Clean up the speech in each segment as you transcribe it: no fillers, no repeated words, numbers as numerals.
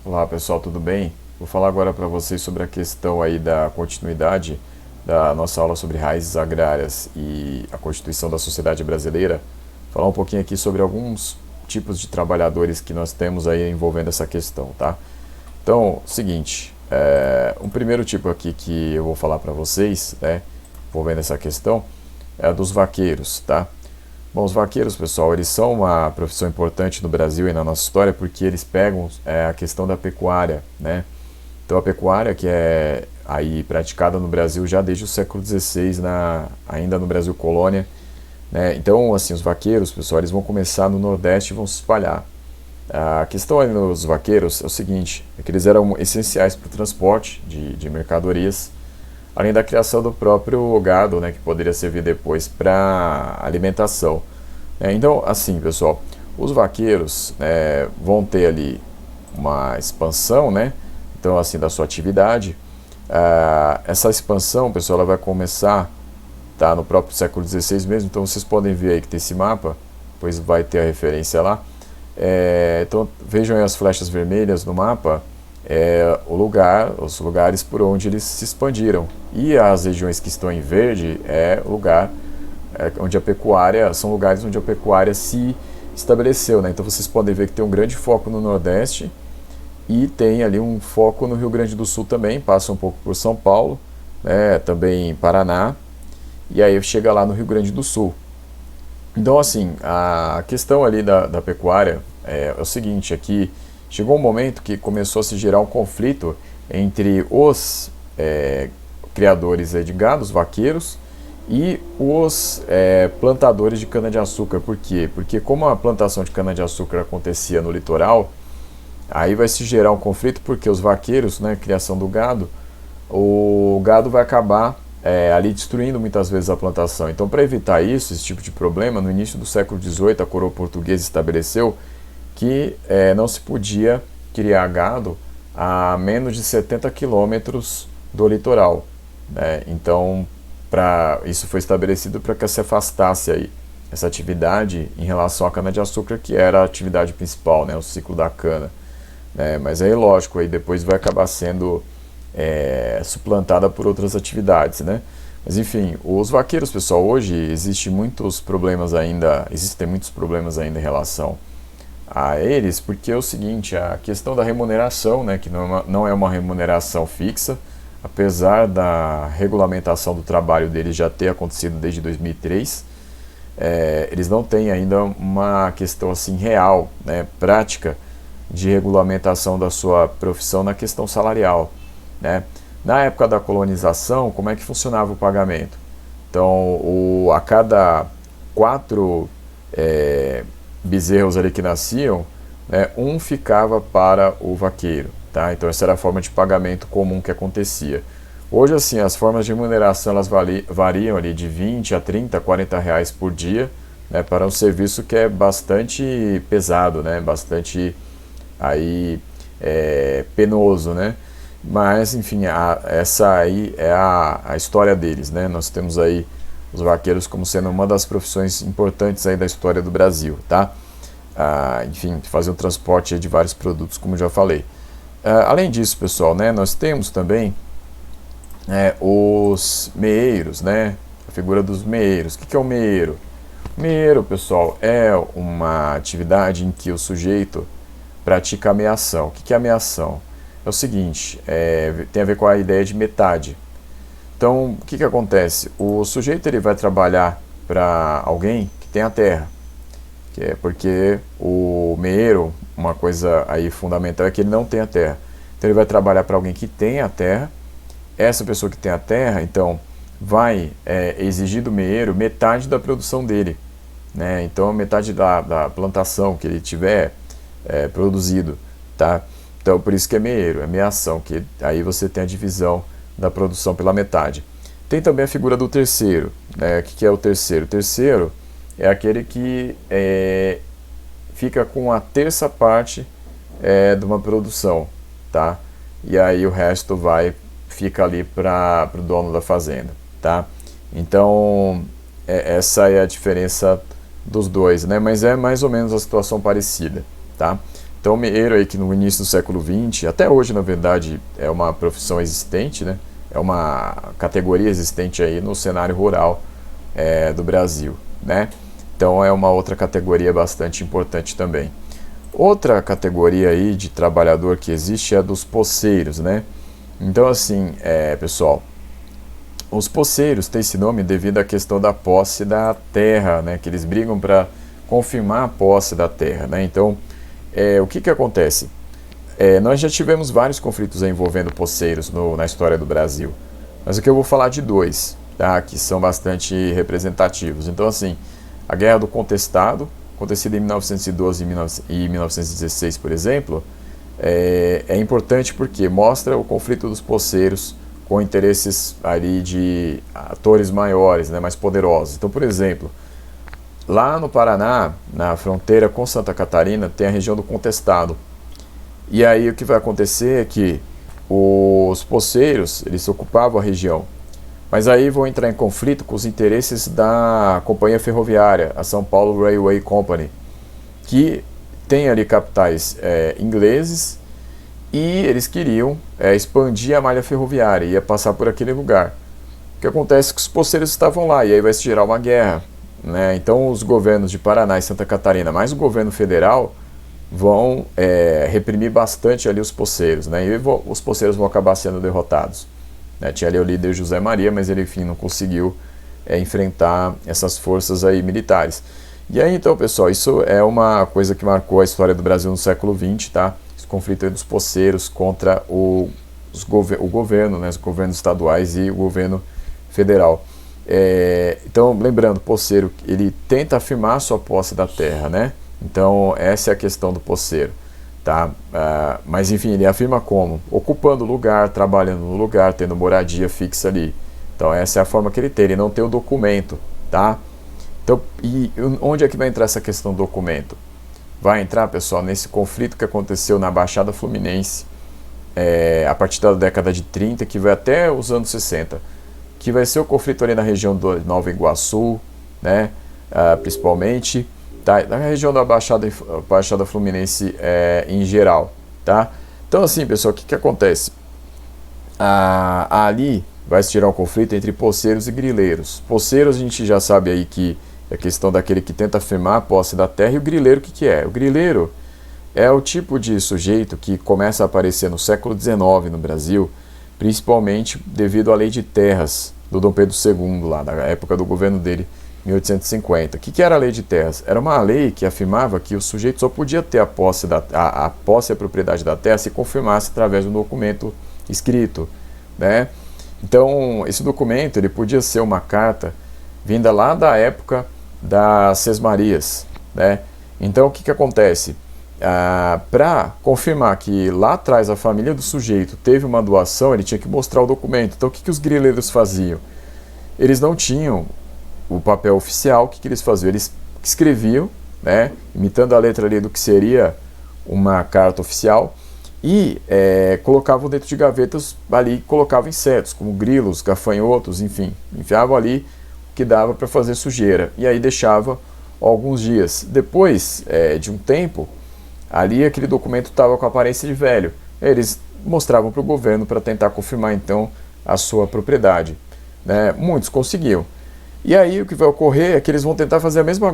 Olá pessoal, tudo bem? Vou falar agora para vocês sobre a questão aí da continuidade da nossa aula sobre raízes agrárias e a Constituição da Sociedade Brasileira. Falar um pouquinho aqui sobre alguns tipos de trabalhadores que nós temos aí envolvendo essa questão, tá? Então, seguinte, um primeiro tipo aqui que eu vou falar para vocês, né, envolvendo essa questão, é a dos vaqueiros, tá? Bom, os vaqueiros, pessoal, eles são uma profissão importante no Brasil e na nossa história porque eles pegam a questão da pecuária, né? Então a pecuária que é aí praticada no Brasil já desde o século XVI, ainda no Brasil colônia, né? Então, assim, os vaqueiros, pessoal, eles vão começar no Nordeste e vão se espalhar. A questão aí nos vaqueiros é o seguinte, é que eles eram essenciais para o transporte de mercadorias, além da criação do próprio gado, né, que poderia servir depois para alimentação. Então, assim, pessoal, os vaqueiros vão ter ali uma expansão, né? Então, assim, da sua atividade. Essa expansão, pessoal, ela vai começar, tá, no próprio século XVI mesmo. Então, vocês podem ver aí que tem esse mapa, pois vai ter a referência lá. Então, vejam aí as flechas vermelhas no mapa. Os lugares por onde eles se expandiram. E as regiões que estão em verde onde a pecuária, são lugares onde a pecuária se estabeleceu, né? Então vocês podem ver que tem um grande foco no Nordeste e tem ali um foco no Rio Grande do Sul também, passa um pouco por São Paulo, né? Também Paraná, e aí chega lá no Rio Grande do Sul. Então, assim, a questão ali da pecuária é o seguinte, aqui chegou um momento que começou a se gerar um conflito entre os criadores de gado, os vaqueiros, e os plantadores de cana-de-açúcar. Por quê? Porque como a plantação de cana-de-açúcar acontecia no litoral, aí vai se gerar um conflito porque os vaqueiros, né, criação do gado, o gado vai acabar ali destruindo muitas vezes a plantação. Então, para evitar isso, esse tipo de problema, no início do século XVIII, a coroa portuguesa estabeleceu que não se podia criar gado a menos de 70 quilômetros do litoral, né? Então, isso foi estabelecido para que se afastasse aí essa atividade em relação à cana-de-açúcar, que era a atividade principal, né, o ciclo da cana, né? Mas aí, lógico, aí depois vai acabar sendo suplantada por outras atividades, né? Mas enfim, os vaqueiros, pessoal, hoje existem muitos problemas ainda em relação a eles, porque é o seguinte, a questão da remuneração, né, que não é uma remuneração fixa, apesar da regulamentação do trabalho deles já ter acontecido desde 2003, eles não têm ainda uma questão assim real, né, prática, de regulamentação da sua profissão na questão salarial, né? Na época da colonização, como é que funcionava o pagamento? Então, a cada 4 bezerros ali que nasciam, né, um ficava para o vaqueiro, tá? Então essa era a forma de pagamento comum que acontecia. Hoje, assim, as formas de remuneração elas variam ali de 20 a 30, 40 reais por dia, né, para um serviço que é bastante pesado, né, bastante aí penoso, né? Mas, enfim, essa aí é a história deles, né? Nós temos aí os vaqueiros como sendo uma das profissões importantes aí da história do Brasil, tá? Enfim, fazer o transporte de vários produtos, como já falei. Além disso, pessoal, né, nós temos também os meeiros, né? A figura dos meeiros. O que é o meeiro? O meeiro, pessoal, é uma atividade em que o sujeito pratica a meação. O que é a meação? É o seguinte, tem a ver com a ideia de metade. Então, o que acontece? O sujeito ele vai trabalhar para alguém que tem a terra, porque o meeiro, uma coisa aí fundamental é que ele não tem a terra. Então ele vai trabalhar para alguém que tem a terra. Essa pessoa que tem a terra, então, vai exigir do meeiro metade da produção dele, né? Então metade da plantação que ele tiver produzido, tá? Então por isso que é meeiro, é meação, que aí você tem a divisão da produção pela metade. Tem também a figura do terceiro, né? O que é o terceiro? O terceiro é aquele que fica com a terça parte de uma produção, tá? E aí o resto fica ali para o dono da fazenda, tá? Então essa é a diferença dos dois, né? Mas é mais ou menos a situação parecida, tá? Então, o meeiro aí que no início do século XX, até hoje, na verdade, é uma profissão existente, né? É uma categoria existente aí no cenário rural do Brasil, né? Então, é uma outra categoria bastante importante também. Outra categoria aí de trabalhador que existe é a dos poceiros, né? Então, assim, pessoal, os poceiros têm esse nome devido à questão da posse da terra, né? Que eles brigam para confirmar a posse da terra, né? Então, o que acontece? Nós já tivemos vários conflitos envolvendo poceiros na história do Brasil, mas aqui eu vou falar de dois, tá? Que são bastante representativos. Então, assim, a Guerra do Contestado, acontecida em 1912 e 1916, por exemplo, é importante porque mostra o conflito dos poceiros com interesses ali de atores maiores, né, mais poderosos. Então, por exemplo, lá no Paraná, na fronteira com Santa Catarina, tem a região do Contestado. E aí o que vai acontecer é que os poceiros, eles ocupavam a região, mas aí vão entrar em conflito com os interesses da companhia ferroviária, a São Paulo Railway Company, que tem ali capitais ingleses, e eles queriam expandir a malha ferroviária, ia passar por aquele lugar. O que acontece é que os poceiros estavam lá, e aí vai se gerar uma guerra, né? Então os governos de Paraná e Santa Catarina, mais o governo federal, vão reprimir bastante ali os poceiros, né? E os poceiros vão acabar sendo derrotados. Tinha ali o líder José Maria, mas ele, enfim, não conseguiu enfrentar essas forças aí militares. E aí, então, pessoal, isso é uma coisa que marcou a história do Brasil no século XX, tá? Esse conflito aí dos poceiros contra o governo, né? Os governos estaduais e o governo federal. Então, lembrando, o poceiro, ele tenta afirmar a sua posse da terra, né? Então, essa é a questão do poceiro. Tá? Mas enfim, ele afirma como? Ocupando o lugar, trabalhando no lugar, tendo moradia fixa ali. Então essa é a forma que ele tem, ele não tem o documento, tá? Então, e onde é que vai entrar essa questão do documento? Vai entrar, pessoal, nesse conflito que aconteceu na Baixada Fluminense, a partir da década de 30, que vai até os anos 60, que vai ser o conflito ali na região do Nova Iguaçu, né? Principalmente, tá? Na região da Baixada Fluminense em geral, tá? Então, assim, pessoal, o que acontece? Ali vai se tirar um conflito entre poceiros e grileiros. Poceiros, a gente já sabe aí que é a questão daquele que tenta afirmar a posse da terra, e o grileiro, o que é? O grileiro é o tipo de sujeito que começa a aparecer no século XIX no Brasil, principalmente devido à lei de terras do Dom Pedro II, lá da época do governo dele, 1850. O que era a lei de terras? Era uma lei que afirmava que o sujeito só podia ter a posse e a propriedade da terra se confirmasse através de um documento escrito, né? Então, esse documento ele podia ser uma carta vinda lá da época das Sesmarias, né? Então, o que acontece? Para confirmar que lá atrás a família do sujeito teve uma doação, ele tinha que mostrar o documento. Então, o que os grileiros faziam? Eles não tinham o papel oficial. O que eles faziam? Eles escreviam, né, imitando a letra ali do que seria uma carta oficial, e colocavam dentro de gavetas ali, colocavam insetos, como grilos, gafanhotos, enfim, enfiavam ali o que dava para fazer sujeira, e aí deixava alguns dias. Depois de um tempo, ali aquele documento estava com a aparência de velho. Eles mostravam para o governo para tentar confirmar então a sua propriedade, né? Muitos conseguiam. E aí o que vai ocorrer é que eles vão tentar fazer a mesma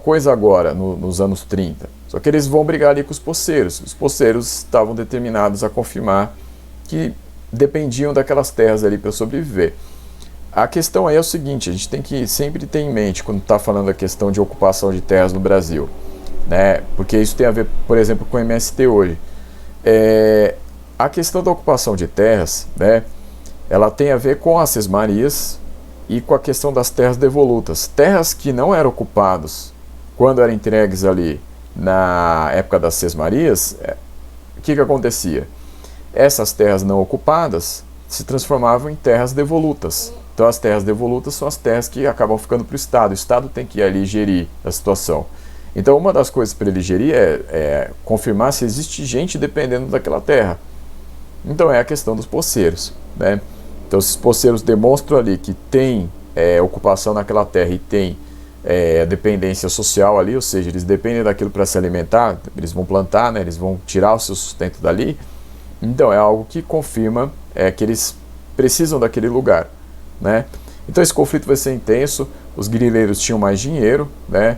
coisa agora, nos anos 30. Só que eles vão brigar ali com os poceiros. Os poceiros estavam determinados a confirmar que dependiam daquelas terras ali para sobreviver. A questão aí é o seguinte, a gente tem que sempre ter em mente quando está falando da questão de ocupação de terras no Brasil, né? Porque isso tem a ver, por exemplo, com o MST hoje. A questão da ocupação de terras, né, ela tem a ver com as Sesmarias e com a questão das terras devolutas. Terras que não eram ocupadas quando eram entregues ali na época das Sesmarias, o que acontecia? Essas terras não ocupadas se transformavam em terras devolutas. Então as terras devolutas são as terras que acabam ficando para o Estado. O Estado tem que ir ali gerir a situação. Então uma das coisas para ele gerir é confirmar se existe gente dependendo daquela terra. Então é a questão dos poceiros, né? Então, se os poceiros demonstram ali que tem ocupação naquela terra e tem dependência social ali, ou seja, eles dependem daquilo para se alimentar, eles vão plantar, né, eles vão tirar o seu sustento dali. Então é algo que confirma que eles precisam daquele lugar, né? Então esse conflito vai ser intenso. Os grileiros tinham mais dinheiro, né?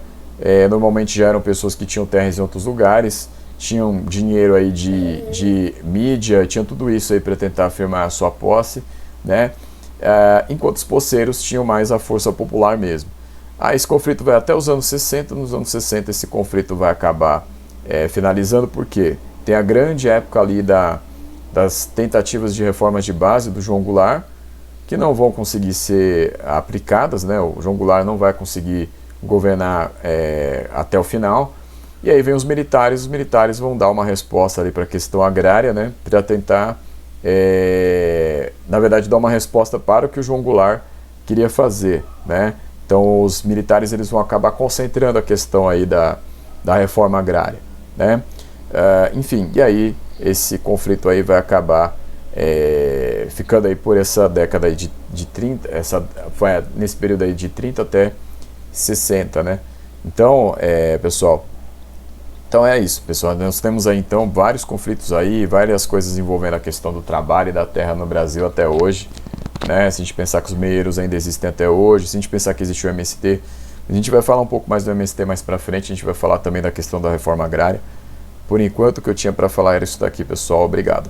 Normalmente já eram pessoas que tinham terras em outros lugares, tinham dinheiro aí de mídia, tinham tudo isso aí para tentar afirmar a sua posse, né? Enquanto os poceiros tinham mais a força popular mesmo. Esse conflito vai até os anos 60. Nos anos 60 esse conflito vai acabar finalizando, porque tem a grande época ali das tentativas de reformas de base do João Goulart, que não vão conseguir ser aplicadas, né? O João Goulart não vai conseguir governar até o final. E aí vem os militares vão dar uma resposta ali para a questão agrária, né? Para tentar, na verdade, dar uma resposta para o que o João Goulart queria fazer, né? Então os militares eles vão acabar concentrando a questão aí da reforma agrária, né? Enfim, e aí esse conflito aí vai acabar ficando aí por essa década aí de 30, foi nesse período aí de 30 até 60, né? Então, pessoal, então é isso, pessoal. Nós temos aí então vários conflitos aí, várias coisas envolvendo a questão do trabalho e da terra no Brasil até hoje, né? Se a gente pensar que os meeiros ainda existem até hoje, se a gente pensar que existe o MST, a gente vai falar um pouco mais do MST mais pra frente, a gente vai falar também da questão da reforma agrária. Por enquanto, o que eu tinha para falar era isso daqui, pessoal. Obrigado.